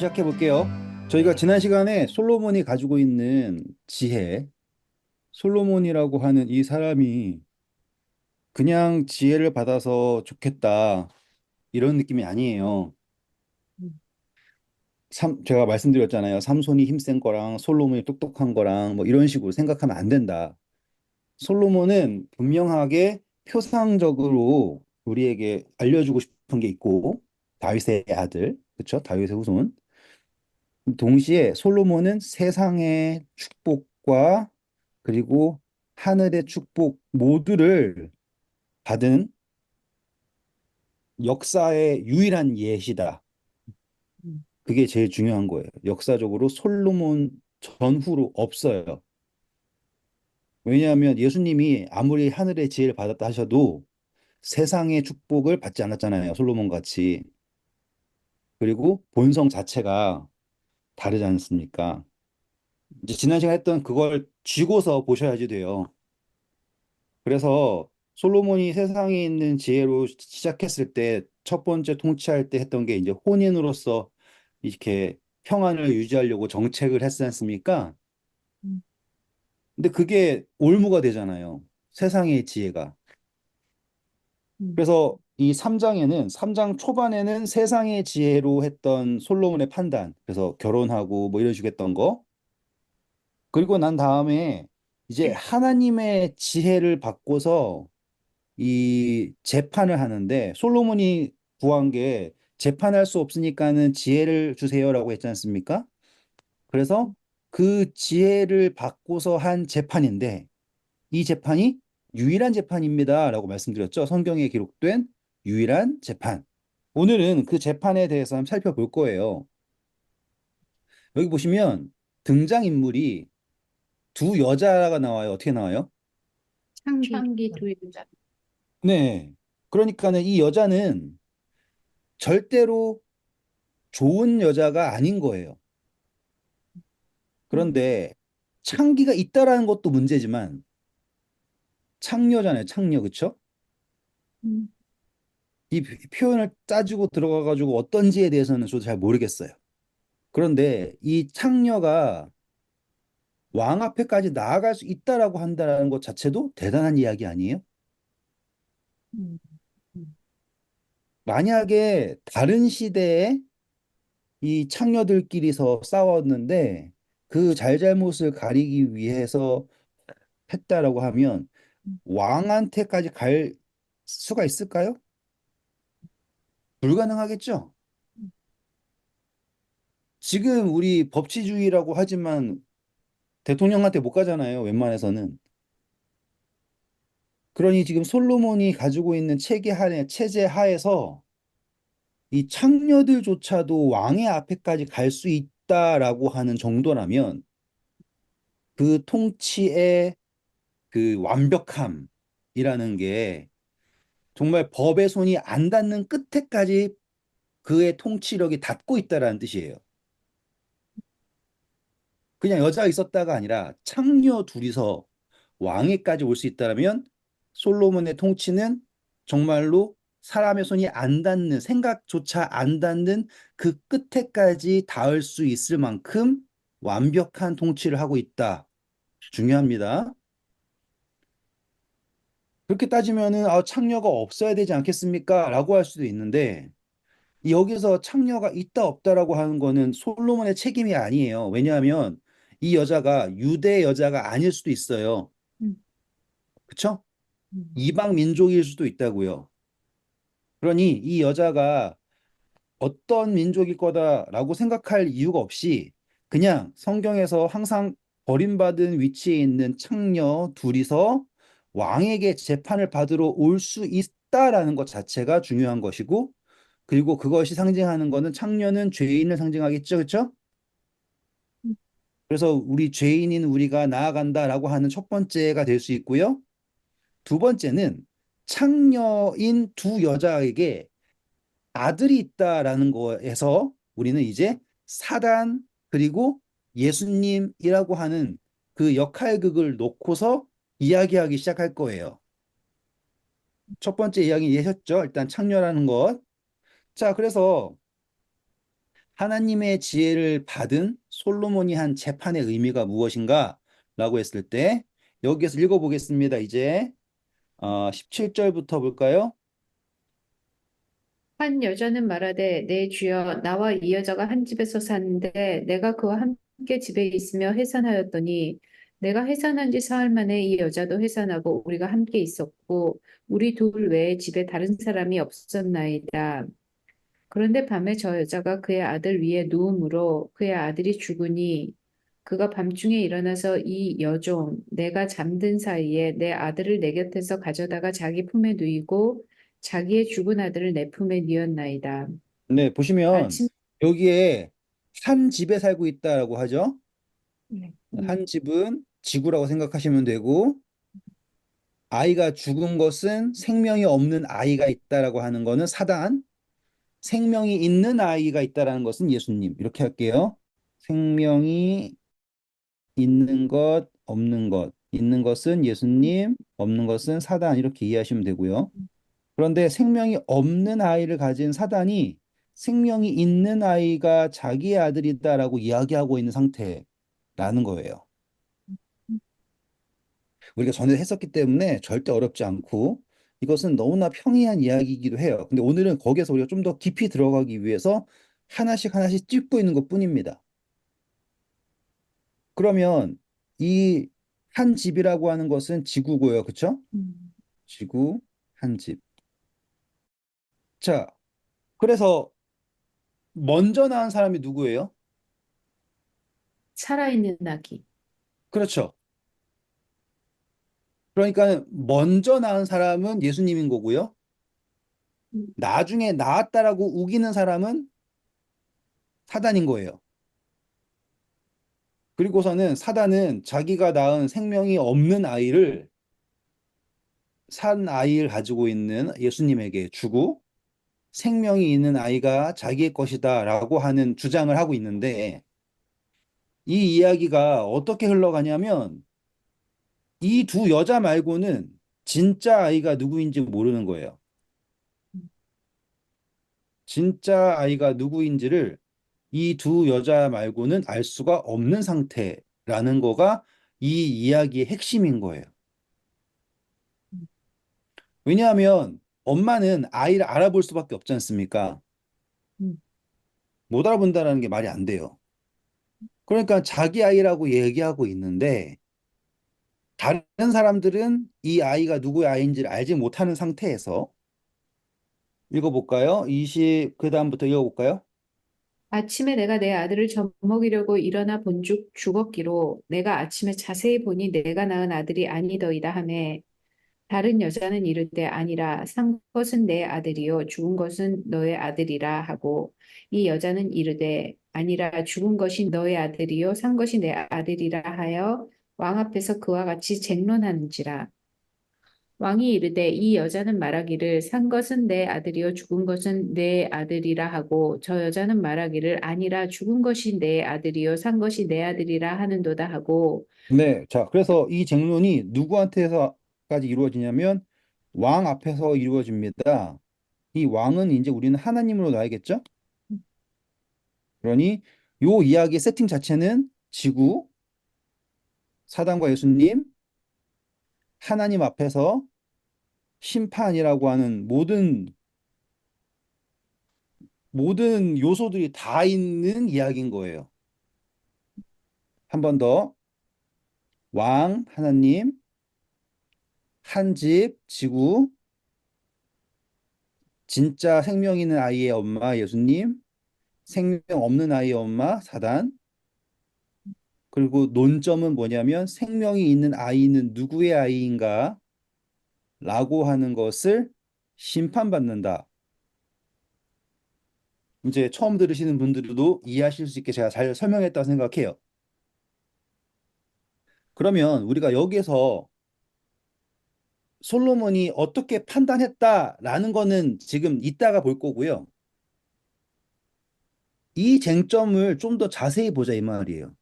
시작해 볼게요. 저희가 지난 시간에 솔로몬이 가지고 있는 지혜, 솔로몬이라고 하는 이 사람이 그냥 지혜를 받아서 좋겠다, 이런 느낌이 아니에요. 음, 제가 말씀드렸잖아요. 삼손이 힘센 거랑 솔로몬이 똑똑한 거랑 뭐 이런 식으로 생각하면 안 된다. 솔로몬은 분명하게 표상적으로 우리에게 알려주고 싶은 게 있고, 다윗의 아들, 그렇죠? 다윗의 후손. 동시에 솔로몬은 세상의 축복과 그리고 하늘의 축복 모두를 받은 역사의 유일한 예시다. 음, 그게 제일 중요한 거예요. 역사적으로 솔로몬 전후로 없어요. 왜냐하면 예수님이 아무리 하늘의 지혜를 받았다 하셔도 세상의 축복을 받지 않았잖아요. 솔로몬 같이. 그리고 본성 자체가 다르지 않습니까? 이제 지난 시간에 했던 그걸 쥐고서 보셔야지 돼요. 그래서 솔로몬이 세상에 있는 지혜로 시작했을 때 첫 번째 통치할 때 했던 게 이제 혼인으로서 이렇게 평안을 유지하려고 정책을 했지 않습니까? 음, 근데 그게 올무가 되잖아요. 세상의 지혜가. 음, 그래서 이 3장에는 3장 초반에는 세상의 지혜로 했던 솔로몬의 판단. 그래서 결혼하고 뭐 이런 식으로 했던 거. 그리고 난 다음에 이제 하나님의 지혜를 받고서 이 재판을 하는데 솔로몬이 구한 게 재판할 수 없으니까는 지혜를 주세요라고 했지 않습니까? 그래서 그 지혜를 받고서 한 재판인데 이 재판이 유일한 재판입니다라고 말씀드렸죠. 성경에 기록된 유일한 재판. 오늘은 그 재판에 대해서 한번 살펴볼 거예요. 여기 보시면 등장인물이 두 여자가 나와요. 어떻게 나와요? 창기 도입자. 네. 그러니까는 이 여자는 절대로 좋은 여자가 아닌 거예요. 음, 그런데 창기가 있다라는 것도 문제지만 창녀잖아요. 창녀. 그쵸? 음, 이 표현을 따지고 들어가 가지고 어떤지에 대해서는 저도 잘 모르겠어요. 그런데 이 창녀가 왕 앞에까지 나아갈 수 있다라고 한다는 것 자체도 대단한 이야기 아니에요? 음, 음, 만약에 다른 시대에 이 창녀들끼리서 싸웠는데 그 잘잘못을 가리기 위해서 했다라고 하면 왕한테까지 갈 수가 있을까요? 불가능하겠죠? 지금 우리 법치주의라고 하지만 대통령한테 못 가잖아요, 웬만해서는. 그러니 지금 솔로몬이 가지고 있는 체제 하에서 이 창녀들조차도 왕의 앞에까지 갈 수 있다라고 하는 정도라면 그 통치의 그 완벽함이라는 게 정말 법의 손이 안 닿는 끝에까지 그의 통치력이 닿고 있다라는 뜻이에요. 그냥 여자가 있었다가 아니라 창녀 둘이서 왕위까지 올 수 있다면 솔로몬의 통치는 정말로 사람의 손이 안 닿는 생각조차 안 닿는 그 끝에까지 닿을 수 있을 만큼 완벽한 통치를 하고 있다. 중요합니다. 그렇게 따지면은 창녀가 없어야 되지 않겠습니까? 라고 할 수도 있는데 여기서 창녀가 있다 없다라고 하는 거는 솔로몬의 책임이 아니에요. 왜냐하면 이 여자가 유대 여자가 아닐 수도 있어요. 음, 그쵸? 음, 이방 민족일 수도 있다고요. 그러니 이 여자가 어떤 민족일 거다라고 생각할 이유가 없이 그냥 성경에서 항상 버림받은 위치에 있는 창녀 둘이서 왕에게 재판을 받으러 올 수 있다라는 것 자체가 중요한 것이고 그리고 그것이 상징하는 거는 창녀는 죄인을 상징하겠죠. 그렇죠? 음, 그래서 우리 죄인인 우리가 나아간다라고 하는 첫 번째가 될 수 있고요. 두 번째는 창녀인 두 여자에게 아들이 있다라는 거에서 우리는 이제 사단 그리고 예수님이라고 하는 그 역할극을 놓고서 이야기하기 시작할 거예요. 첫 번째 이야기 이해하셨죠? 일단 창녀라는 것. 자, 그래서 하나님의 지혜를 받은 솔로몬이 한 재판의 의미가 무엇인가? 라고 했을 때 여기에서 읽어보겠습니다. 이제 17절부터 볼까요? 한 여자는 말하되 내 주여 나와 이 여자가 한 집에서 사는데 내가 그와 함께 집에 있으며 해산하였더니 내가 해산한 지 사흘 만에 이 여자도 해산하고 우리가 함께 있었고 우리 둘 외에 집에 다른 사람이 없었나이다. 그런데 밤에 저 여자가 그의 아들 위에 누움으로 그의 아들이 죽으니 그가 밤중에 일어나서 이 여종 내가 잠든 사이에 내 아들을 내 곁에서 가져다가 자기 품에 누이고 자기의 죽은 아들을 내 품에 뉘었나이다. 네, 보시면 아침 여기에 한 집에 살고 있다라고 하죠. 네. 한 집은 지구라고 생각하시면 되고 아이가 죽은 것은 생명이 없는 아이가 있다라고 하는 거는 사단, 생명이 있는 아이가 있다라는 것은 예수님. 이렇게 할게요. 생명이 있는 것, 없는 것. 있는 것은 예수님, 없는 것은 사단. 이렇게 이해하시면 되고요. 그런데 생명이 없는 아이를 가진 사단이 생명이 있는 아이가 자기의 아들이다라고 이야기하고 있는 상태라는 거예요. 우리가 전에 했었기 때문에 절대 어렵지 않고 이것은 너무나 평이한 이야기이기도 해요. 근데 오늘은 거기에서 우리가 좀 더 깊이 들어가기 위해서 하나씩 하나씩 짚고 있는 것뿐입니다. 그러면 이 한 집이라고 하는 것은 지구고요. 그쵸? 지구, 한 집. 자, 그래서 먼저 낳은 사람이 누구예요? 살아있는 아기. 그렇죠. 그러니까 먼저 낳은 사람은 예수님인 거고요. 나중에 낳았다라고 우기는 사람은 사단인 거예요. 그리고서는 사단은 자기가 낳은 생명이 없는 아이를 산 아이를 가지고 있는 예수님에게 주고 생명이 있는 아이가 자기의 것이다라고 하는 주장을 하고 있는데 이 이야기가 어떻게 흘러가냐면 이 두 여자 말고는 진짜 아이가 누구인지 모르는 거예요. 진짜 아이가 누구인지를 이 두 여자 말고는 알 수가 없는 상태라는 거가 이 이야기의 핵심인 거예요. 왜냐하면 엄마는 아이를 알아볼 수밖에 없지 않습니까? 못 알아본다는 게 말이 안 돼요. 그러니까 자기 아이라고 얘기하고 있는데 다른 사람들은 이 아이가 누구의 아이인지를 알지 못하는 상태에서 읽어볼까요? 그다음부터 읽어볼까요? 아침에 내가 내 아들을 젖먹이려고 일어나 본즉 죽었기로 내가 아침에 자세히 보니 내가 낳은 아들이 아니더이다 하매 다른 여자는 이르되 아니라 산 것은 내 아들이요 죽은 것은 너의 아들이라 하고 이 여자는 이르되 아니라 죽은 것이 너의 아들이요 산 것이 내 아들이라 하여 왕 앞에서 그와 같이 쟁론하는지라 왕이 이르되 이 여자는 말하기를 산 것은 내 아들이요 죽은 것은 내 아들이라 하고 저 여자는 말하기를 아니라 죽은 것이 내 아들이요 산 것이 내 아들이라 하는도다 하고 네, 자, 그래서 이 쟁론이 누구한테서까지 이루어지냐면 왕 앞에서 이루어집니다. 이 왕은 이제 우리는 하나님으로 놔야겠죠? 그러니 요 이야기의 세팅 자체는 지구, 사단과 예수님, 하나님 앞에서 심판이라고 하는 모든 요소들이 다 있는 이야기인 거예요. 한 번 더, 왕, 하나님, 한 집, 지구, 진짜 생명 있는 아이의 엄마, 예수님, 생명 없는 아이의 엄마, 사단, 그리고 논점은 뭐냐면 생명이 있는 아이는 누구의 아이인가? 라고 하는 것을 심판받는다. 이제 처음 들으시는 분들도 이해하실 수 있게 제가 잘 설명했다고 생각해요. 그러면 우리가 여기에서 솔로몬이 어떻게 판단했다라는 거는 지금 이따가 볼 거고요. 이 쟁점을 좀 더 자세히 보자 이 말이에요.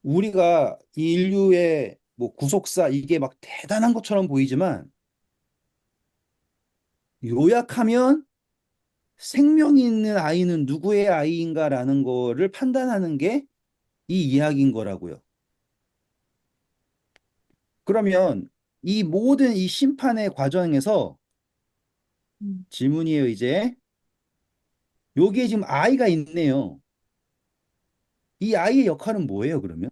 우리가 이 인류의 뭐 구속사 이게 막 대단한 것처럼 보이지만 요약하면 생명이 있는 아이는 누구의 아이인가라는 거를 판단하는 게 이 이야기인 거라고요. 그러면 이 모든 이 심판의 과정에서 음. 질문이에요, 이제. 여기에 지금 아이가 있네요. 이 아이의 역할은 뭐예요, 그러면?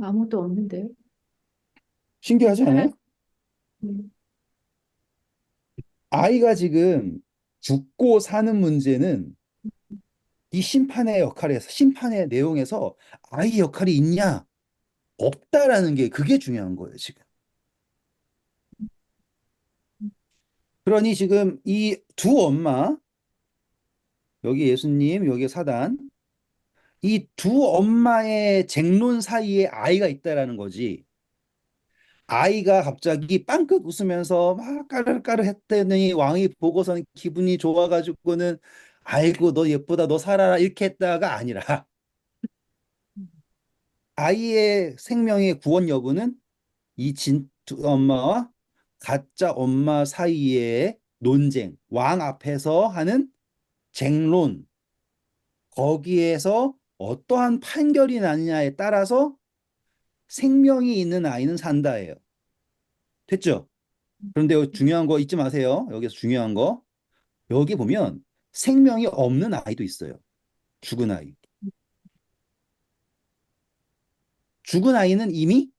아무도 없는데요. 신기하지 살아, 않아요? 음, 아이가 지금 죽고 사는 문제는 이 심판의 역할에서, 심판의 내용에서 아이 역할이 있냐, 없다라는 게 그게 중요한 거예요, 지금. 그러니 지금 이 두 엄마, 여기 예수님, 여기 사단, 이 두 엄마의 쟁론 사이에 아이가 있다라는 거지. 아이가 갑자기 빵긋 웃으면서 막 까르르까르 했더니 왕이 보고서는 기분이 좋아가지고는 아이고 너 예쁘다 너 살아라 이렇게 했다가 아니라 아이의 생명의 구원 여부는 이 진두 엄마와 가짜 엄마 사이의 논쟁, 왕 앞에서 하는 쟁론, 거기에서 어떠한 판결이 나느냐에 따라서 생명이 있는 아이는 산다예요. 됐죠? 그런데 여기 중요한 거 잊지 마세요. 여기서 중요한 거. 여기 보면 생명이 없는 아이도 있어요. 죽은 아이. 죽은 아이는 이미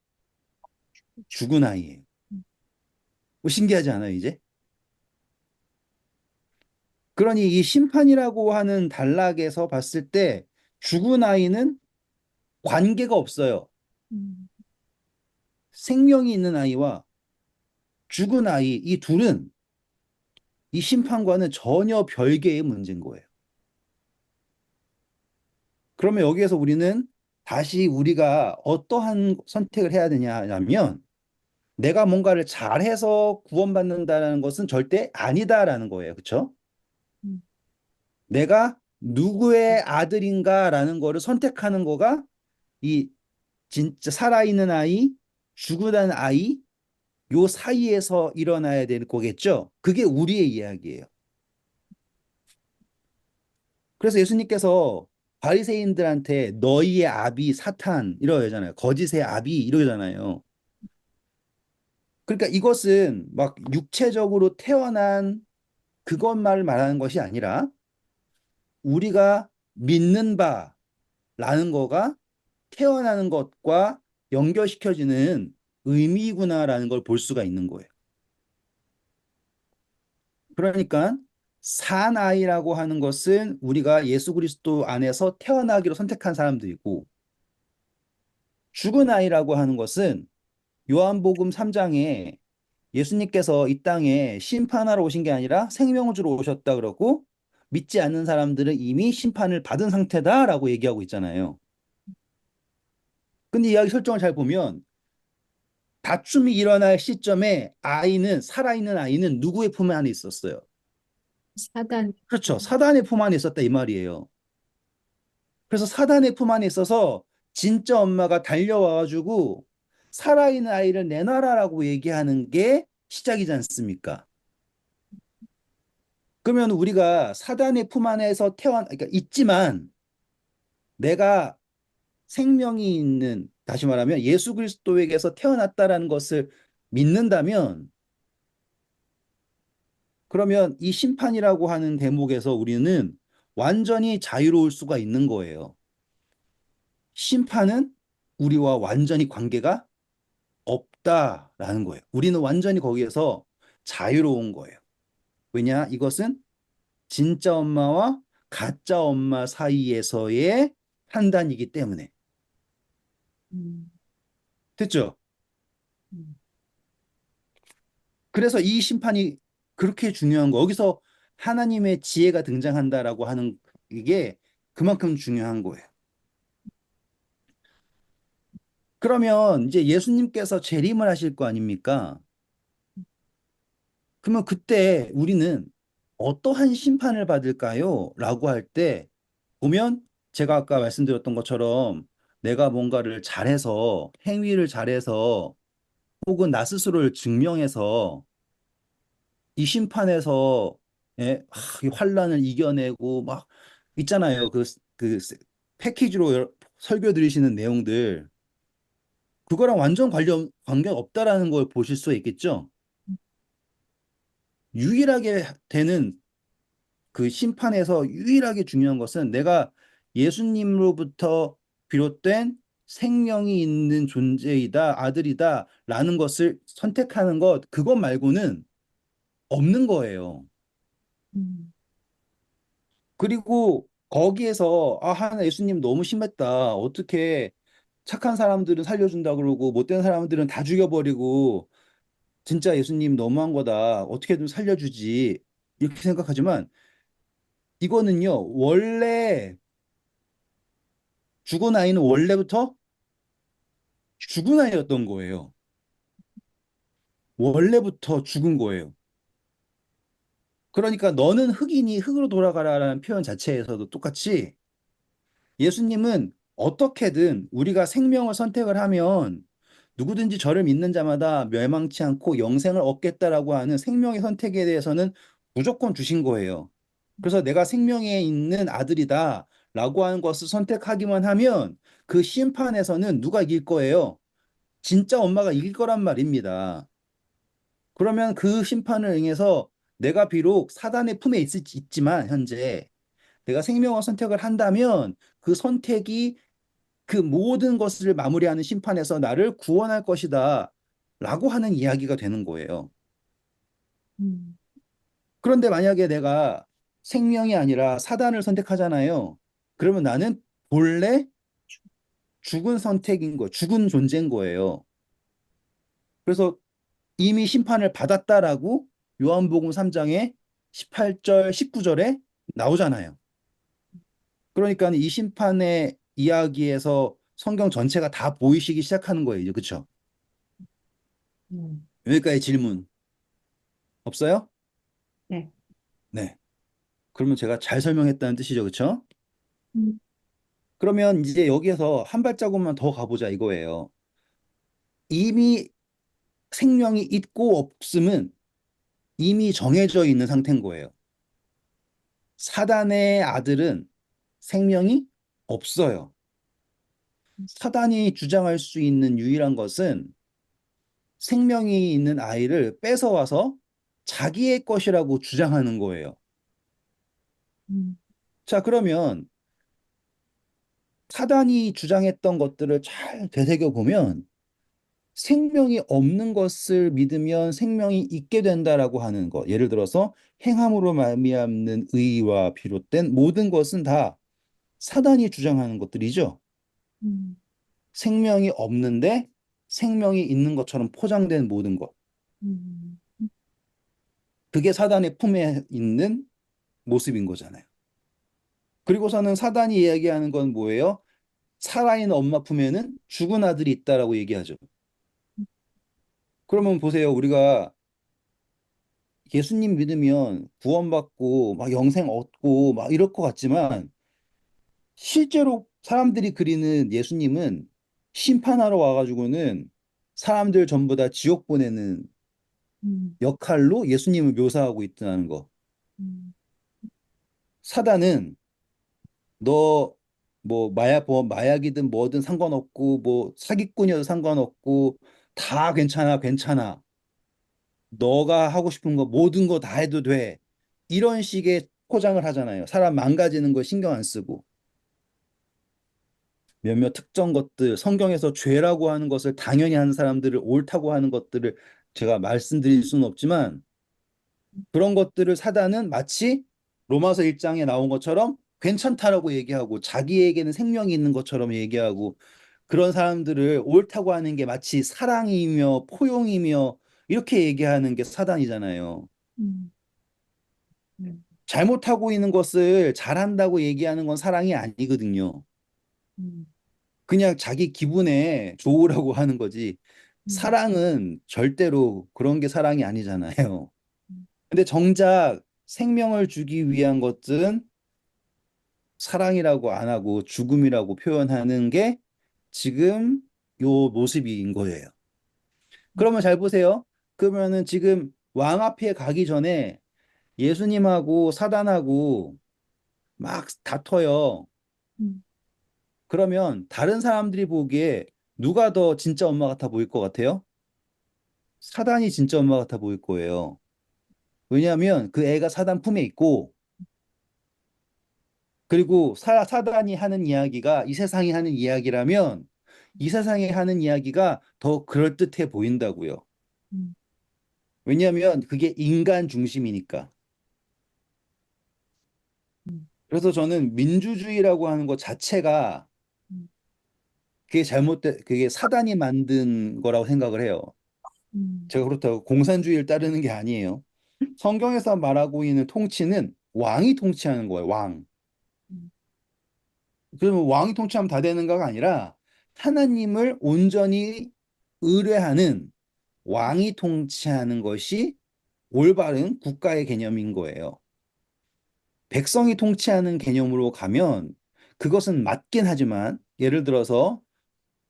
죽은 아이예요. 뭐 신기하지 않아요, 이제? 그러니 이 심판이라고 하는 단락에서 봤을 때 죽은 아이는 관계가 없어요. 음, 생명이 있는 아이와 죽은 아이, 이 둘은 이 심판과는 전혀 별개의 문제인 거예요. 그러면 여기에서 우리는 다시 우리가 어떠한 선택을 해야 되냐면 내가 뭔가를 잘해서 구원받는다는 것은 절대 아니다라는 거예요. 그렇죠? 음, 내가 누구의 아들인가라는 거를 선택하는 거가 이 진짜 살아있는 아이, 죽으라는 아이, 요 사이에서 일어나야 될 거겠죠? 그게 우리의 이야기예요. 그래서 예수님께서 바리새인들한테 너희의 아비 사탄 이러잖아요. 거짓의 아비 이러잖아요. 그러니까 이것은 막 육체적으로 태어난 그것만을 말하는 것이 아니라 우리가 믿는 바라는 거가 태어나는 것과 연결시켜지는 의미구나라는 걸 볼 수가 있는 거예요. 그러니까 사나이라고 하는 것은 우리가 예수 그리스도 안에서 태어나기로 선택한 사람들이고 죽은 아이라고 하는 것은 요한복음 3장에 예수님께서 이 땅에 심판하러 오신 게 아니라 생명을 주러 오셨다 그러고 믿지 않는 사람들은 이미 심판을 받은 상태다라고 얘기하고 있잖아요. 근데 이야기 설정을 잘 보면 다툼이 일어날 시점에 아이는 살아있는 아이는 누구의 품 안에 있었어요? 사단. 그렇죠. 사단의 품 안에 있었다 이 말이에요. 그래서 사단의 품 안에 있어서 진짜 엄마가 달려와가지고 살아있는 아이를 내놔라라고 얘기하는 게 시작이지 않습니까? 그러면 우리가 사단의 품 안에서 그러니까 있지만 내가 생명이 있는, 다시 말하면 예수 그리스도에게서 태어났다라는 것을 믿는다면 그러면 이 심판이라고 하는 대목에서 우리는 완전히 자유로울 수가 있는 거예요. 심판은 우리와 완전히 관계가 없다라는 거예요. 우리는 완전히 거기에서 자유로운 거예요. 왜냐? 이것은 진짜 엄마와 가짜 엄마 사이에서의 판단이기 때문에. 음, 됐죠? 음. 그래서 이 심판이 그렇게 중요한 거. 여기서 하나님의 지혜가 등장한다라고 하는 이게 그만큼 중요한 거예요. 그러면 이제 예수님께서 재림을 하실 거 아닙니까? 그러면 그때 우리는 어떠한 심판을 받을까요? 라고 할 때 보면 제가 아까 말씀드렸던 것처럼 내가 뭔가를 잘해서 행위를 잘해서 혹은 나 스스로를 증명해서 이 심판에서 예, 이 환란을 이겨내고 막 있잖아요. 그 패키지로 설교 들으시는 내용들 그거랑 완전 관계 없다라는 걸 보실 수 있겠죠. 유일하게 되는 그 심판에서 유일하게 중요한 것은 내가 예수님으로부터 비롯된 생명이 있는 존재이다, 아들이다, 라는 것을 선택하는 것, 그것 말고는 없는 거예요. 음, 그리고 거기에서, 아, 하나 예수님 너무 심했다. 어떻게 착한 사람들은 살려준다 그러고, 못된 사람들은 다 죽여버리고, 진짜 예수님 너무한 거다. 어떻게든 살려주지. 이렇게 생각하지만, 이거는요, 원래 죽은 아이는 원래부터 죽은 아이였던 거예요. 원래부터 죽은 거예요. 그러니까 너는 흙이니 흙으로 돌아가라라는 표현 자체에서도 똑같이 예수님은 어떻게든 우리가 생명을 선택을 하면 누구든지 저를 믿는 자마다 멸망치 않고 영생을 얻겠다라고 하는 생명의 선택에 대해서는 무조건 주신 거예요. 그래서 내가 생명에 있는 아들이다 라고 하는 것을 선택하기만 하면 그 심판에서는 누가 이길 거예요? 진짜 엄마가 이길 거란 말입니다. 그러면 그 심판을 응해서 내가 비록 사단의 품에 있지만 현재 내가 생명을 선택을 한다면 그 선택이 그 모든 것을 마무리하는 심판에서 나를 구원할 것이다 라고 하는 이야기가 되는 거예요. 음, 그런데 만약에 내가 생명이 아니라 사단을 선택하잖아요. 그러면 나는 본래 죽은 선택인 거, 죽은 존재인 거예요. 그래서 이미 심판을 받았다라고 요한복음 3장에 18절, 19절에 나오잖아요. 그러니까 이 심판의 이야기에서 성경 전체가 다 보이시기 시작하는 거예요. 이제 그렇죠? 음. 여기까지 질문 없어요? 네. 네. 그러면 제가 잘 설명했다는 뜻이죠. 그렇죠? 음, 그러면 이제 여기에서 한 발자국만 더 가보자 이거예요. 이미 생명이 있고 없음은 이미 정해져 있는 상태인 거예요. 사단의 아들은 생명이 없어요. 사단이 주장할 수 있는 유일한 것은 생명이 있는 아이를 뺏어와서 자기의 것이라고 주장하는 거예요. 음, 자, 그러면 사단이 주장했던 것들을 잘 되새겨 보면 생명이 없는 것을 믿으면 생명이 있게 된다라고 하는 것. 예를 들어서 행함으로 말미암는 의와 비롯된 모든 것은 다 사단이 주장하는 것들이죠. 음, 생명이 없는데 생명이 있는 것처럼 포장된 모든 것. 음, 그게 사단의 품에 있는 모습인 거잖아요. 그리고서는 사단이 이야기하는 건 뭐예요? 살아있는 엄마 품에는 죽은 아들이 있다라고 얘기하죠. 그러면 보세요. 우리가 예수님 믿으면 구원받고 막 영생 얻고 막 이럴 것 같지만 실제로 사람들이 그리는 예수님은 심판하러 와가지고는 사람들 전부 다 지옥 보내는 음, 역할로 예수님을 묘사하고 있다는 거. 음, 사단은 너 뭐 마약이든 뭐든 상관없고 뭐 사기꾼이어도 상관없고 다 괜찮아 괜찮아 너가 하고 싶은 거 모든 거 다 해도 돼 이런 식의 포장을 하잖아요. 사람 망가지는 거 신경 안 쓰고 몇몇 특정 것들 성경에서 죄라고 하는 것을 당연히 하는 사람들을 옳다고 하는 것들을 제가 말씀드릴 수는 없지만 그런 것들을 사단은 마치 로마서 1장에 나온 것처럼 괜찮다라고 얘기하고 자기에게는 생명이 있는 것처럼 얘기하고 그런 사람들을 옳다고 하는 게 마치 사랑이며 포용이며 이렇게 얘기하는 게 사단이잖아요. 음, 음, 잘못하고 있는 것을 잘한다고 얘기하는 건 사랑이 아니거든요. 음, 그냥 자기 기분에 좋으라고 하는 거지. 음, 사랑은 절대로 그런 게 사랑이 아니잖아요. 음, 근데 정작 생명을 주기 위한 것은 사랑이라고 안 하고 죽음이라고 표현하는 게 지금 요 모습인 거예요. 음, 그러면 잘 보세요. 그러면은 지금 왕 앞에 가기 전에 예수님하고 사단하고 막 다퉈요. 음, 그러면 다른 사람들이 보기에 누가 더 진짜 엄마 같아 보일 것 같아요? 사단이 진짜 엄마 같아 보일 거예요. 왜냐하면 그 애가 사단 품에 있고, 그리고 사단이 하는 이야기가 이 세상이 하는 이야기라면 이 세상이 하는 이야기가 더 그럴듯해 보인다고요. 음, 왜냐하면 그게 인간 중심이니까. 음, 그래서 저는 민주주의라고 하는 것 자체가 음, 그게 사단이 만든 거라고 생각을 해요. 음, 제가 그렇다고 공산주의를 따르는 게 아니에요. 성경에서 말하고 있는 통치는 왕이 통치하는 거예요, 왕. 음, 그러면 왕이 통치하면 다 되는가가 아니라 하나님을 온전히 의뢰하는 왕이 통치하는 것이 올바른 국가의 개념인 거예요. 백성이 통치하는 개념으로 가면 그것은 맞긴 하지만 예를 들어서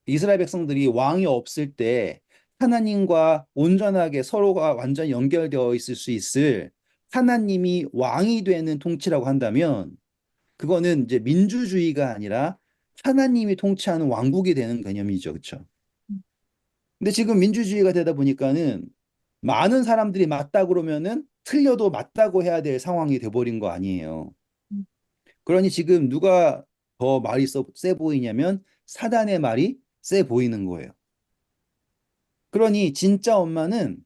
이스라엘 백성들이 왕이 없을 때 하나님과 온전하게 서로가 완전 연결되어 있을 수 있을 하나님이 왕이 되는 통치라고 한다면 그거는 이제 민주주의가 아니라 하나님이 통치하는 왕국이 되는 개념이죠. 그렇죠? 음, 근데 지금 민주주의가 되다 보니까는 많은 사람들이 맞다 그러면은 틀려도 맞다고 해야 될 상황이 돼버린 거 아니에요. 음, 그러니 지금 누가 더 말이 세 보이냐면 사단의 말이 세 보이는 거예요. 그러니 진짜 엄마는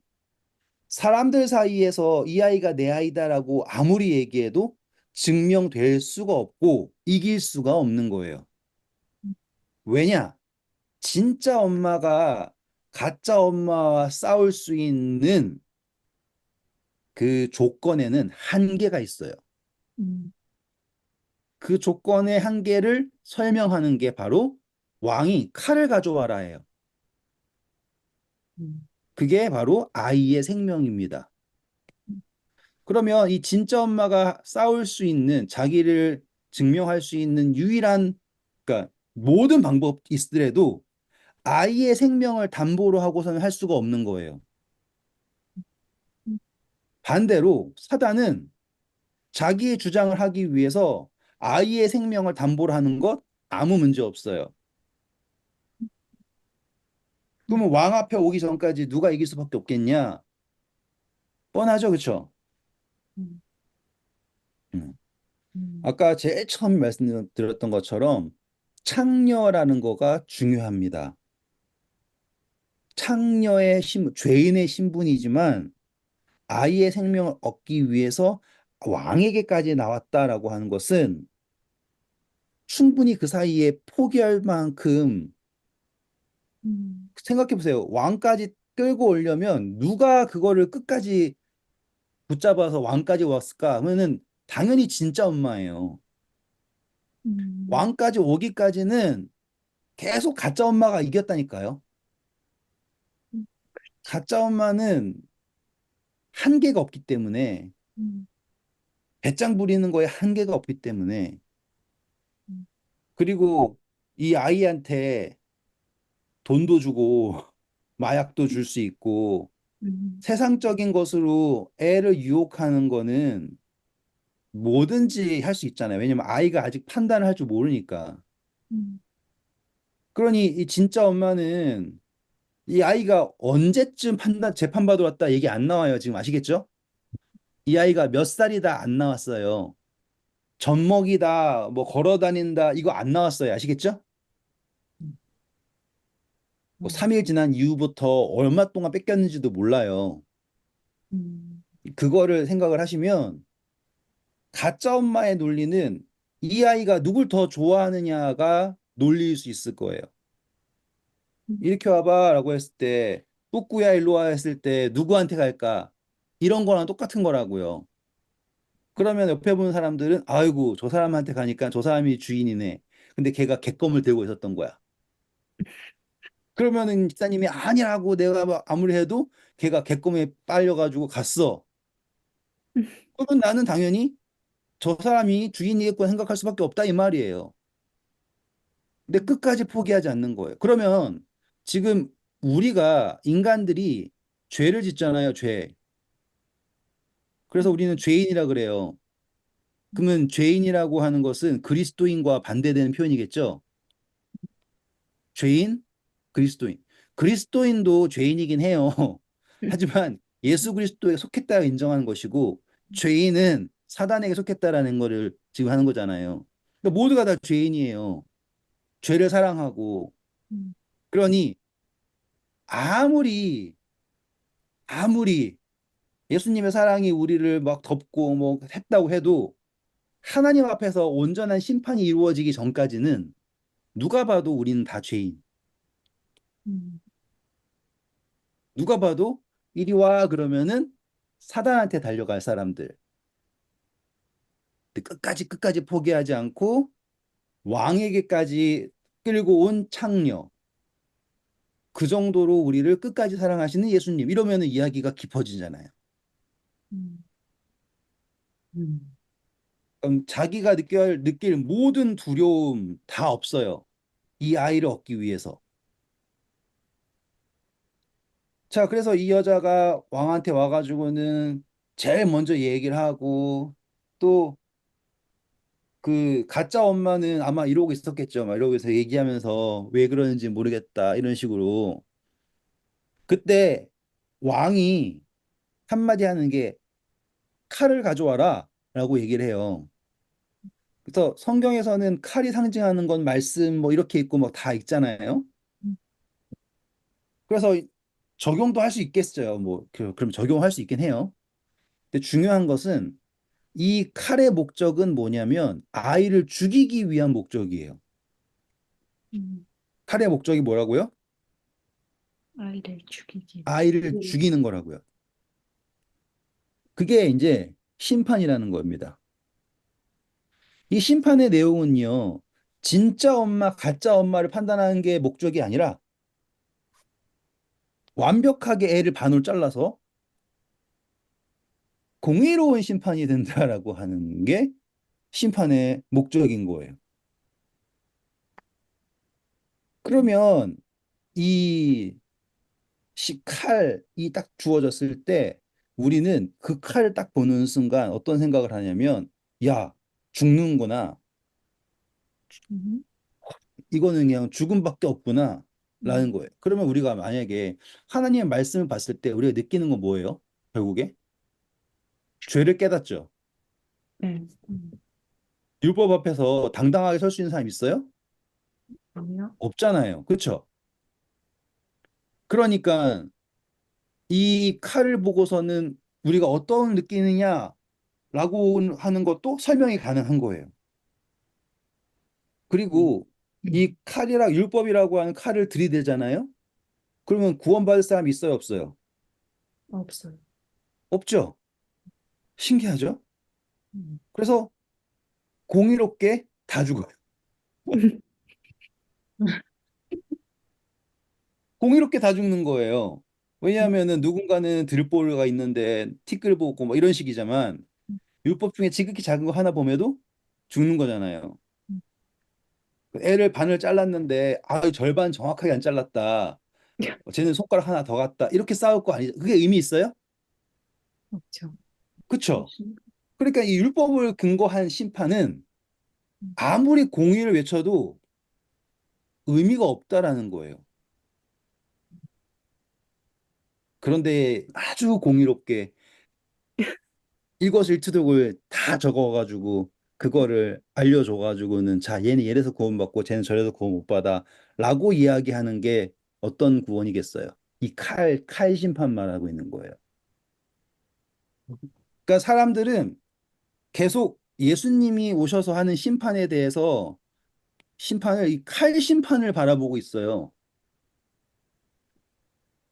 사람들 사이에서 이 아이가 내 아이다라고 아무리 얘기해도 증명될 수가 없고 이길 수가 없는 거예요. 왜냐? 진짜 엄마가 가짜 엄마와 싸울 수 있는 그 조건에는 한계가 있어요. 음, 그 조건의 한계를 설명하는 게 바로 왕이 칼을 가져와라예요. 음, 그게 바로 아이의 생명입니다. 음, 그러면 이 진짜 엄마가 싸울 수 있는 자기를 증명할 수 있는 유일한 그러니까 모든 방법이 있더라도 아이의 생명을 담보로 하고서는 할 수가 없는 거예요. 음, 반대로 사단은 자기의 주장을 하기 위해서 아이의 생명을 담보로 하는 것 아무 문제 없어요. 그러면 왕 앞에 오기 전까지 누가 이길 수밖에 없겠냐? 뻔하죠, 그렇죠? 음, 음. 음, 아까 제일 처음 말씀드렸던 것처럼 창녀라는 거가 중요합니다. 죄인의 신분이지만 아이의 생명을 얻기 위해서 왕에게까지 나왔다라고 하는 것은 충분히 그 사이에 포기할 만큼 생각해 보세요. 왕까지 끌고 오려면 누가 그거를 끝까지 붙잡아서 왕까지 왔을까? 하면은 당연히 진짜 엄마예요. 음, 왕까지 오기까지는 계속 가짜 엄마가 이겼다니까요. 음, 가짜 엄마는 한계가 없기 때문에 음, 배짱 부리는 거에 한계가 없기 때문에 음, 그리고 이 아이한테 돈도 주고 마약도 줄 수 있고 음, 세상적인 것으로 애를 유혹하는 거는 뭐든지 할 수 있잖아요. 왜냐면 아이가 아직 판단을 할 줄 모르니까. 음, 그러니 이 진짜 엄마는 이 아이가 언제쯤 재판받으러 왔다 얘기 안 나와요. 지금 아시겠죠? 이 아이가 몇 살이다 안 나왔어요. 젖먹이다, 뭐 걸어 다닌다 이거 안 나왔어요. 아시겠죠? 뭐 음, 3일 지난 이후부터 얼마 동안 뺏겼는지도 몰라요. 음, 그거를 생각을 하시면 가짜 엄마의 논리는 이 아이가 누굴 더 좋아하느냐가 논리일 수 있을 거예요. 음, 이렇게 와봐라고 했을 때 뿌꾸야 일로 와 했을 때 누구한테 갈까? 이런 거랑 똑같은 거라고요. 그러면 옆에 보는 사람들은 아이고 저 사람한테 가니까 저 사람이 주인이네. 근데 걔가 객검을 들고 있었던 거야. 그러면은 집사님이 아니라고 내가 막 아무리 해도 걔가 객검에 빨려가지고 갔어. 그러면 나는 당연히 저 사람이 주인이겠구나 생각할 수밖에 없다 이 말이에요. 근데 끝까지 포기하지 않는 거예요. 그러면 지금 우리가 인간들이 죄를 짓잖아요, 죄. 그래서 우리는 죄인이라 그래요. 그러면 죄인이라고 하는 것은 그리스도인과 반대되는 표현이겠죠? 죄인, 그리스도인. 그리스도인도 죄인이긴 해요. 하지만 예수 그리스도에 속했다 인정하는 것이고 죄인은 사단에게 속했다라는 거를 지금 하는 거잖아요. 그러니까 모두가 다 죄인이에요. 죄를 사랑하고 그러니 아무리 아무리 예수님의 사랑이 우리를 막 덮고 뭐 했다고 해도 하나님 앞에서 온전한 심판이 이루어지기 전까지는 누가 봐도 우리는 다 죄인. 누가 봐도 이리 와 그러면은 사단한테 달려갈 사람들. 끝까지 포기하지 않고 왕에게까지 끌고 온 창녀. 그 정도로 우리를 끝까지 사랑하시는 예수님. 이러면은 이야기가 깊어지잖아요. 그럼 자기가 느낄 모든 두려움 다 없어요. 이 아이를 얻기 위해서. 자, 그래서 이 여자가 왕한테 와가지고는 제일 먼저 얘기를 하고 또 그 가짜 엄마는 아마 이러고 있었겠죠. 막 이러고서 얘기하면서 왜 그러는지 모르겠다 이런 식으로. 그때 왕이 한마디 하는 게 칼을 가져와라 라고 얘기를 해요. 그래서 성경에서는 칼이 상징하는 건 말씀 뭐 이렇게 있고 뭐 다 있잖아요. 그래서 적용도 할 수 있겠어요. 뭐 그럼 적용할 수 있긴 해요. 근데 중요한 것은 이 칼의 목적은 뭐냐면 아이를 죽이기 위한 목적이에요. 칼의 목적이 뭐라고요? 아이를 죽이기. 아이를 죽이는 거라고요. 그게 이제 심판이라는 겁니다. 이 심판의 내용은요, 진짜 엄마, 가짜 엄마를 판단하는 게 목적이 아니라 완벽하게 애를 반으로 잘라서 공의로운 심판이 된다라고 하는 게 심판의 목적인 거예요. 그러면 이 칼이 딱 주어졌을 때 우리는 그 칼을 딱 보는 순간 어떤 생각을 하냐면, 야, 죽는구나. 음, 이거는 그냥 죽음밖에 없구나. 라는 음, 거예요. 그러면 우리가 만약에 하나님의 말씀을 봤을 때 우리가 느끼는 건 뭐예요? 결국에? 죄를 깨닫죠. 네. 율법 앞에서 당당하게 설 수 있는 사람 있어요? 아니요. 없잖아요. 그렇죠? 그러니까 이 칼을 보고서는 우리가 어떤 느끼느냐라고 하는 것도 설명이 가능한 거예요. 그리고 이 칼이라 율법이라고 하는 칼을 들이대잖아요. 그러면 구원받을 사람 있어요, 없어요? 없어요. 없죠. 신기하죠? 음. 그래서 공의롭게 다 죽어요. 공의롭게 다 죽는 거예요. 왜냐하면은 누군가는 들보가 있는데 티끌 보고 뭐 이런 식이지만 율법 중에 지극히 작은 거 하나 보면도 죽는 거잖아요. 애를 반을 잘랐는데 아유 절반 정확하게 안 잘랐다. 쟤는 손가락 하나 더 갔다. 이렇게 싸울 거 아니죠. 그게 의미 있어요? 없죠. 그쵸? 그러니까 이 율법을 근거한 심판은 아무리 공의를 외쳐도 의미가 없다라는 거예요. 그런데 아주 공의롭게 일거수일투족을 다 적어가지고 그거를 알려줘가지고는 자 얘는 얘래서 구원받고 쟤는 저래서 구원 못 받아 라고 이야기하는 게 어떤 구원이겠어요? 이 칼 심판 말하고 있는 거예요. 그러니까 사람들은 계속 예수님이 오셔서 하는 심판에 대해서 심판을 이 칼 심판을 바라보고 있어요.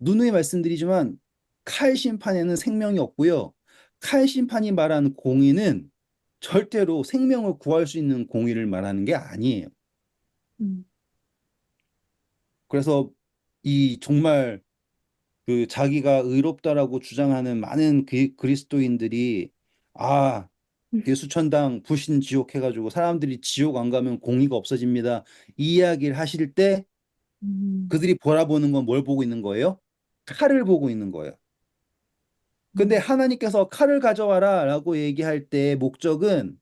누누이 말씀드리지만 칼 심판에는 생명이 없고요. 칼 심판이 말하는 공의는 절대로 생명을 구할 수 있는 공의를 말하는 게 아니에요. 음, 그래서 이 정말 그 자기가 의롭다라고 주장하는 많은 그리스도인들이 아, 예수천당 불신 지옥 해가지고 사람들이 지옥 안 가면 공의가 없어집니다. 이 이야기를 하실 때 음, 그들이 바라보는 건 뭘 보고 있는 거예요? 칼을 보고 있는 거예요. 근데 하나님께서 칼을 가져와라 라고 얘기할 때의 목적은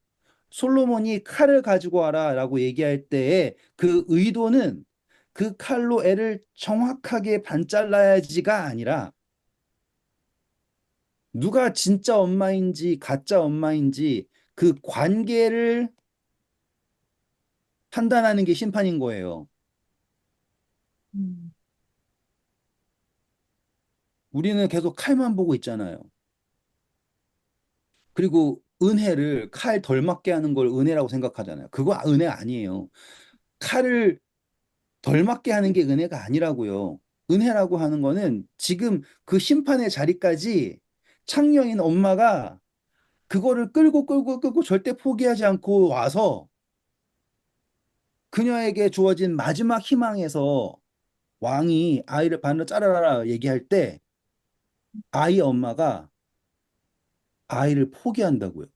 솔로몬이 칼을 가지고 와라 라고 얘기할 때의 그 의도는 그 칼로 애를 정확하게 반잘라야지가 아니라 누가 진짜 엄마인지 가짜 엄마인지 그 관계를 판단하는 게 심판인 거예요. 음, 우리는 계속 칼만 보고 있잖아요. 그리고 은혜를 칼 덜 맞게 하는 걸 은혜라고 생각하잖아요. 그거 은혜 아니에요. 칼을 덜 맞게 하는 게 은혜가 아니라고요. 은혜라고 하는 거는 지금 그 심판의 자리까지 창녀인 엄마가 그거를 끌고 끌고 끌고 절대 포기하지 않고 와서 그녀에게 주어진 마지막 희망에서 왕이 아이를 반으로 자르라 얘기할 때 아이 엄마가 아이를 포기한다고요.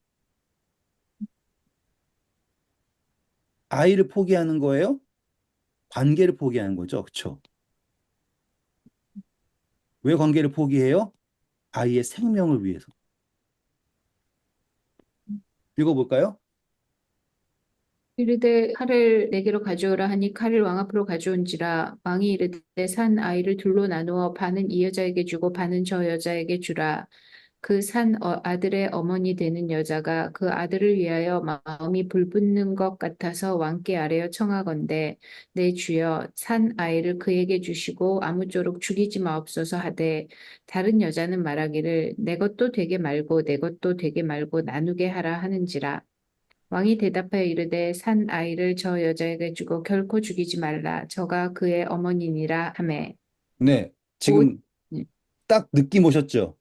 아이를 포기하는 거예요? 관계를 포기하는 거죠. 그렇죠? 왜 관계를 포기해요? 아이의 생명을 위해서. 읽어볼까요? 이르되 칼을 내게로 가져오라 하니 칼을 왕 앞으로 가져온지라 왕이 이르되 산 아이를 둘로 나누어 반은 이 여자에게 주고 반은 저 여자에게 주라. 그 산 아들의 어머니 되는 여자가 그 아들을 위하여 마음이 불붙는 것 같아서 왕께 아뢰어 청하건대 내 주여 산 아이를 그에게 주시고 아무쪼록 죽이지 마옵소서 하되 다른 여자는 말하기를 내 것도 되게 말고 내 것도 되게 말고 나누게 하라 하는지라. 왕이 대답하여 이르되 산 아이를 저 여자에게 주고 결코 죽이지 말라. 저가 그의 어머니니라 하매 네. 오 지금 딱 느낌 오셨죠?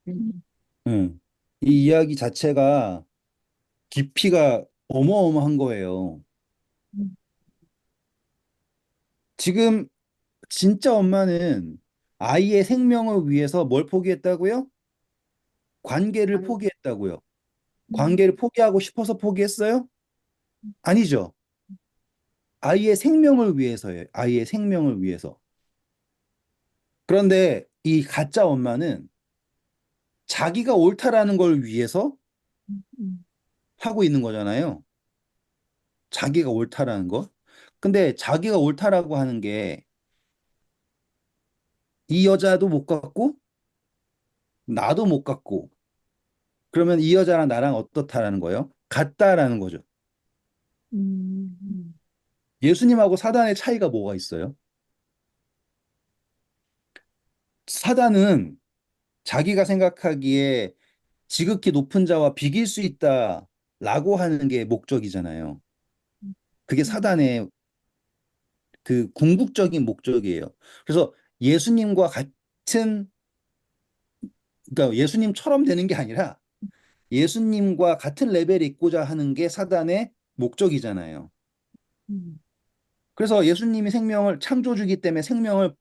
음, 응. 이 이야기 자체가 깊이가 어마어마한 거예요. 음, 지금 진짜 엄마는 아이의 생명을 위해서 뭘 포기했다고요? 관계를 왕- 포기했다고요. 음, 관계를 포기하고 싶어서 포기했어요? 아니죠. 아이의 생명을 위해서예요. 아이의 생명을 위해서. 그런데 이 가짜 엄마는 자기가 옳다라는 걸 위해서 음, 하고 있는 거잖아요. 자기가 옳다라는 거. 근데 자기가 옳다라고 하는 게 이 여자도 못 갖고 나도 못 갖고 그러면 이 여자랑 나랑 어떻다라는 거예요? 같다라는 거죠. 음, 예수님하고 사단의 차이가 뭐가 있어요? 사단은 자기가 생각하기에 지극히 높은 자와 비길 수 있다라고 하는 게 목적이잖아요. 그게 음, 사단의 그 궁극적인 목적이에요. 그래서 예수님과 같은, 그러니까 예수님처럼 되는 게 아니라 예수님과 같은 레벨에 있고자 하는 게 사단의 목적이잖아요. 음, 그래서 예수님이 생명을 창조주기 때문에 생명을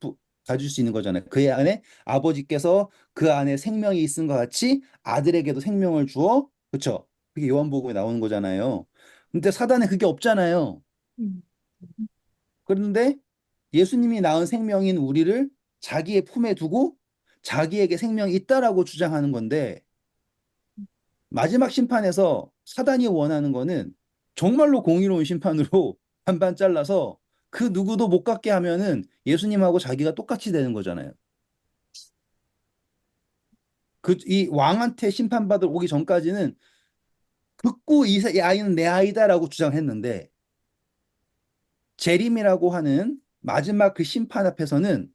가질 수 있는 거잖아요. 그의 안에 아버지께서 그 안에 생명이 있은 것 같이 아들에게도 생명을 주어, 그렇죠? 그게 요한복음에 나오는 거잖아요. 근데 사단에 그게 없잖아요. 음, 그런데 예수님이 낳은 생명인 우리를 자기의 품에 두고 자기에게 생명이 있다라고 주장하는 건데 마지막 심판에서 사단이 원하는 거는 정말로 공의로운 심판으로 반반 잘라서 그 누구도 못 갖게 하면은 예수님하고 자기가 똑같이 되는 거잖아요. 그, 이 왕한테 심판받을 오기 전까지는 극구 이 아이는 내 아이다라고 주장했는데 재림이라고 하는 마지막 그 심판 앞에서는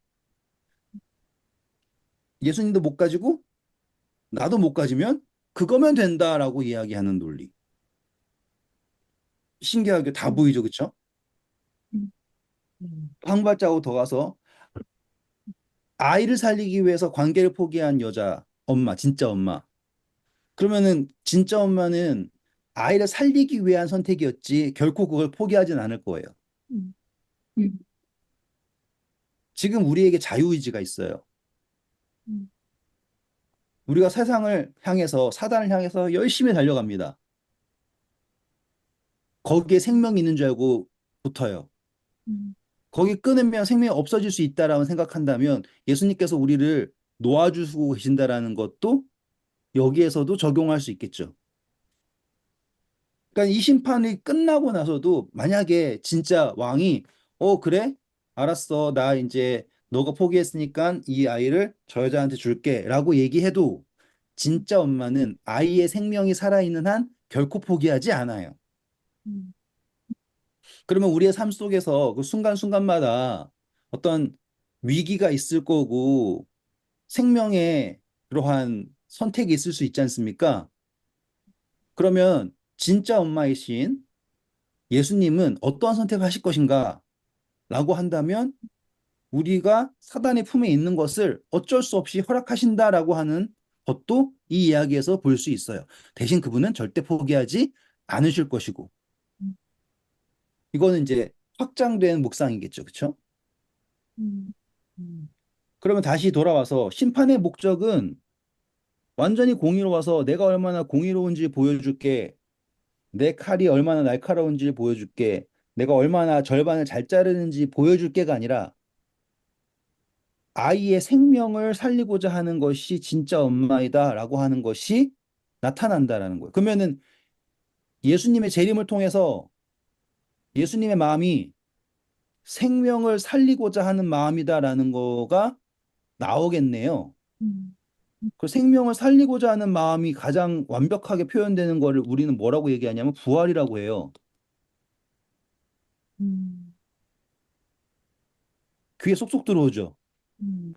예수님도 못 가지고 나도 못 가지면 그거면 된다라고 이야기하는 논리. 신기하게 다 음, 보이죠, 그쵸? 음, 음, 한 발자국 더 가서 아이를 살리기 위해서 관계를 포기한 여자, 엄마, 진짜 엄마. 그러면은 진짜 엄마는 아이를 살리기 위한 선택이었지 결코 그걸 포기하진 않을 거예요. 음, 음, 지금 우리에게 자유의지가 있어요. 음, 우리가 세상을 향해서, 사단을 향해서 열심히 달려갑니다. 거기에 생명이 있는 줄 알고 붙어요. 음, 거기 끊으면 생명이 없어질 수 있다라고 생각한다면 예수님께서 우리를 놓아주고 계신다라는 것도 여기에서도 적용할 수 있겠죠. 그러니까 이 심판이 끝나고 나서도 만약에 진짜 왕이 그래? 알았어. 나 이제 너가 포기했으니까 이 아이를 저 여자한테 줄게라고 얘기해도 진짜 엄마는 아이의 생명이 살아있는 한 결코 포기하지 않아요. 음, 그러면 우리의 삶 속에서 그 순간순간마다 어떤 위기가 있을 거고 생명의 그러한 선택이 있을 수 있지 않습니까? 그러면 진짜 엄마이신 예수님은 어떠한 선택을 하실 것인가? 라고 한다면 우리가 사단의 품에 있는 것을 어쩔 수 없이 허락하신다라고 하는 것도 이 이야기에서 볼 수 있어요. 대신 그분은 절대 포기하지 않으실 것이고 이거는 이제 확장된 묵상이겠죠. 그렇죠? 음, 음, 그러면 다시 돌아와서 심판의 목적은 완전히 공의로워서 내가 얼마나 공의로운지 보여줄게. 내 칼이 얼마나 날카로운지 보여줄게. 내가 얼마나 절반을 잘 자르는지 보여줄게가 아니라 아이의 생명을 살리고자 하는 것이 진짜 엄마이다라고 하는 것이 나타난다라는 거예요. 그러면은 예수님의 재림을 통해서 예수님의 마음이 생명을 살리고자 하는 마음이다라는 거가 나오겠네요. 음, 그 생명을 살리고자 하는 마음이 가장 완벽하게 표현되는 거를 우리는 뭐라고 얘기하냐면 부활이라고 해요. 음, 귀에 쏙쏙 들어오죠. 음,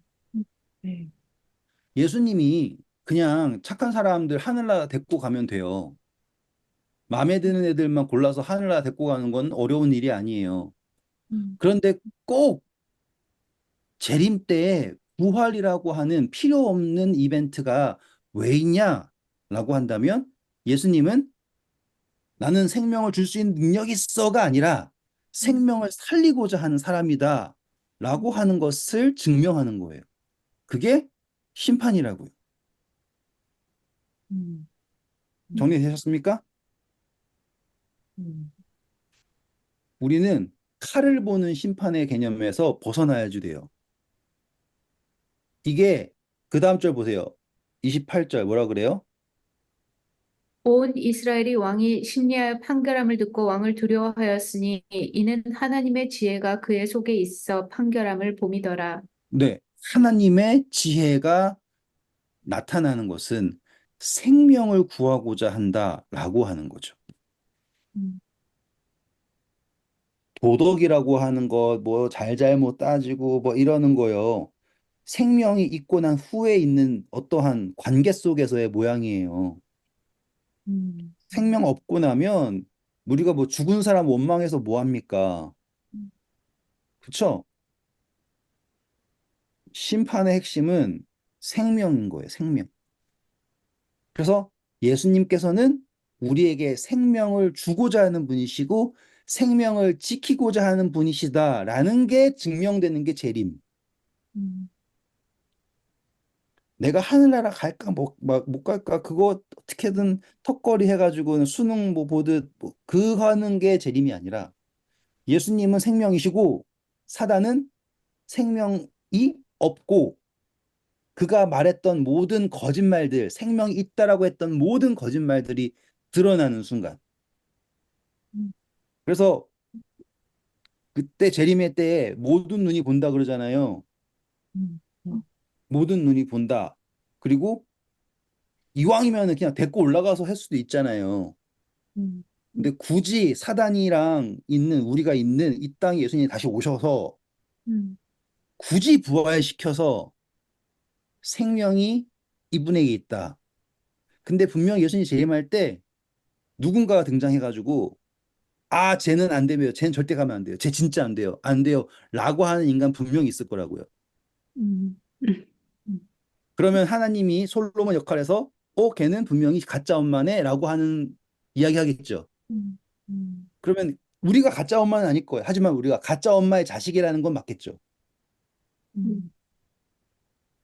네. 예수님이 그냥 착한 사람들 하늘나라 데리고 가면 돼요. 마음에 드는 애들만 골라서 하늘나라 데리고 가는 건 어려운 일이 아니에요. 음, 그런데 꼭 재림 때에 부활이라고 하는 필요 없는 이벤트가 왜 있냐라고 한다면 예수님은 나는 생명을 줄 수 있는 능력이 있어가 아니라 음, 생명을 살리고자 하는 사람이다 라고 하는 것을 증명하는 거예요. 그게 심판이라고요. 음, 음, 정리되셨습니까? 음. 우리는 칼을 보는 심판의 개념에서 벗어나야지 돼요. 이게 그 다음 절 보세요. 28절 뭐라 그래요? 온 이스라엘이 왕이 심리하여 판결함을 듣고 왕을 두려워하였으니 이는 하나님의 지혜가 그의 속에 있어 판결함을 봄이더라. 네. 하나님의 지혜가 나타나는 것은 생명을 구하고자 한다라고 하는 거죠. 음, 도덕이라고 하는 것, 뭐 잘잘못 따지고 뭐 이러는 거요. 생명이 있고 난 후에 있는 어떠한 관계 속에서의 모양이에요. 음, 생명 없고 나면 우리가 뭐 죽은 사람 원망해서 뭐 합니까? 음, 그쵸? 심판의 핵심은 생명인 거예요, 생명. 그래서 예수님께서는 우리에게 생명을 주고자 하는 분이시고 생명을 지키고자 하는 분이시다라는 게 증명되는 게 재림. 음, 내가 하늘나라 갈까 못 갈까 그거 어떻게든 턱걸이 해가지고는 수능 뭐 보듯 그 하는 게 재림이 아니라 예수님은 생명이시고 사단은 생명이 없고 그가 말했던 모든 거짓말들 생명이 있다라고 했던 모든 거짓말들이 드러나는 순간 음, 그래서 그때 재림의 때에 모든 눈이 본다 그러잖아요. 음, 음, 모든 눈이 본다. 그리고 이왕이면 그냥 데리고 올라가서 할 수도 있잖아요. 음, 근데 굳이 사단이랑 있는 우리가 있는 이 땅에 예수님이 다시 오셔서 음, 굳이 부활시켜서 생명이 이분에게 있다. 근데 분명 예수님이 재림할 때 누군가가 등장해가지고 쟤는 안 되며 쟤는 절대 가면 안 돼요. 쟤 진짜 안 돼요. 안 돼요. 라고 하는 인간 분명히 있을 거라고요. 음, 음, 그러면 하나님이 솔로몬 역할에서 걔는 분명히 가짜 엄마네 라고 하는 이야기 하겠죠. 음, 음, 그러면 우리가 가짜 엄마는 아닐 거예요. 하지만 우리가 가짜 엄마의 자식이라는 건 맞겠죠.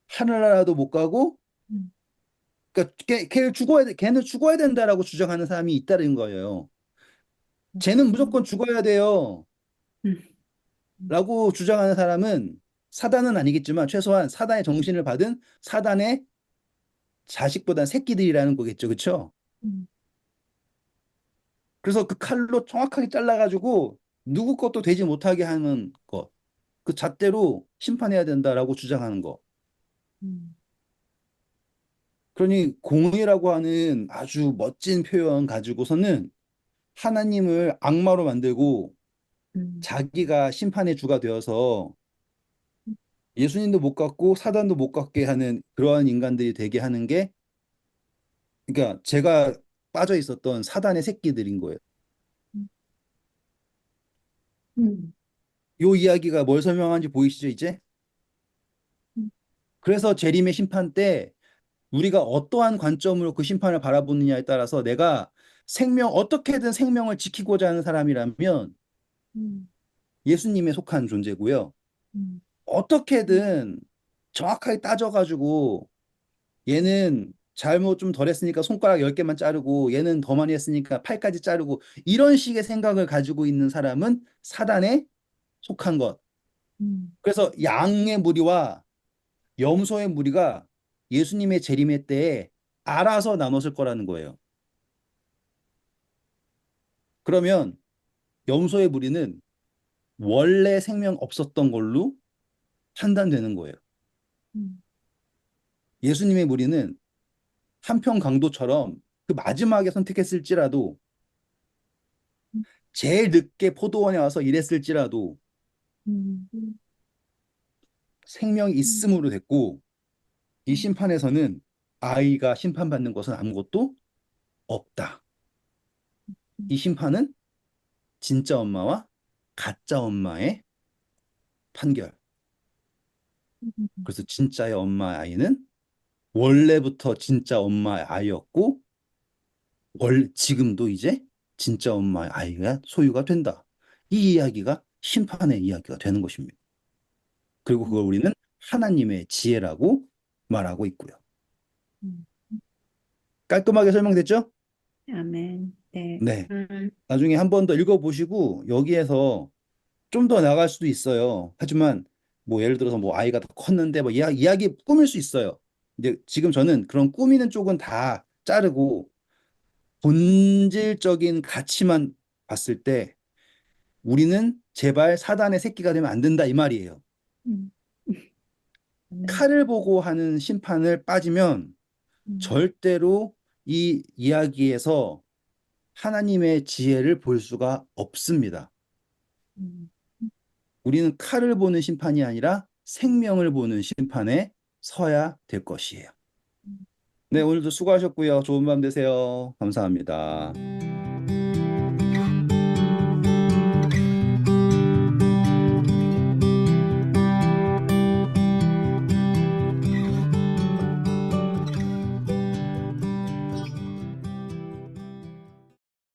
하늘나라도 못 가고 음, 그러니까 걔는 죽어야 된다라고 주장하는 사람이 있다는 거예요. 쟤는 무조건 죽어야 돼요. 음, 음, 라고 주장하는 사람은 사단은 아니겠지만 최소한 사단의 정신을 받은 사단의 자식보다 새끼들이라는 거겠죠. 그렇죠? 음, 그래서 그 칼로 정확하게 잘라가지고 누구 것도 되지 못하게 하는 것. 그 잣대로 심판해야 된다라고 주장하는 거. 음, 그러니 공의라고 하는 아주 멋진 표현 가지고서는 하나님을 악마로 만들고 음, 자기가 심판의 주가 되어서 예수님도 못 갖고 사단도 못 갖게 하는 그러한 인간들이 되게 하는 게 그러니까 제가 빠져 있었던 사단의 새끼들인 거예요. 음, 요 이야기가 뭘 설명하는지 보이시죠, 이제? 음, 그래서 재림의 심판 때 우리가 어떠한 관점으로 그 심판을 바라보느냐에 따라서 내가 어떻게든 생명을 지키고자 하는 사람이라면 음, 예수님에 속한 존재고요. 음, 어떻게든 정확하게 따져가지고 얘는 잘못 좀 덜 했으니까 손가락 10개만 자르고 얘는 더 많이 했으니까 팔까지 자르고 이런 식의 생각을 가지고 있는 사람은 사단에 속한 것. 음, 그래서 양의 무리와 염소의 무리가 예수님의 재림의 때에 알아서 나눴을 거라는 거예요. 그러면 염소의 무리는 원래 생명 없었던 걸로 판단되는 거예요. 음, 예수님의 무리는 한편 강도처럼 그 마지막에 선택했을지라도 제일 늦게 포도원에 와서 일했을지라도 음, 생명이 있음으로 됐고 이 심판에서는 아이가 심판받는 것은 아무것도 없다. 이 심판은 진짜 엄마와 가짜 엄마의 판결. 그래서 진짜의 엄마 아이는 원래부터 진짜 엄마의 아이였고 지금도 이제 진짜 엄마의 아이가 소유가 된다. 이 이야기가 심판의 이야기가 되는 것입니다. 그리고 그걸 우리는 하나님의 지혜라고 말하고 있고요. 음. 깔끔하게 설명됐죠? 아멘. 네. 네. 나중에 한 번 더 읽어보시고 여기에서 좀 더 나갈 수도 있어요. 하지만 뭐 예를 들어서 뭐 아이가 더 컸는데 뭐 이야기 꾸밀 수 있어요. 근데 지금 저는 그런 꾸미는 쪽은 다 자르고 본질적인 가치만 봤을 때 우리는 제발 사단의 새끼가 되면 안 된다 이 말이에요. 음, 아멘. 칼을 보고 하는 심판을 빠지면 음, 절대로 이 이야기에서 하나님의 지혜를 볼 수가 없습니다. 음, 우리는 칼을 보는 심판이 아니라 생명을 보는 심판에 서야 될 것이에요. 음. 네, 오늘도 수고하셨고요. 좋은 밤 되세요. 감사합니다.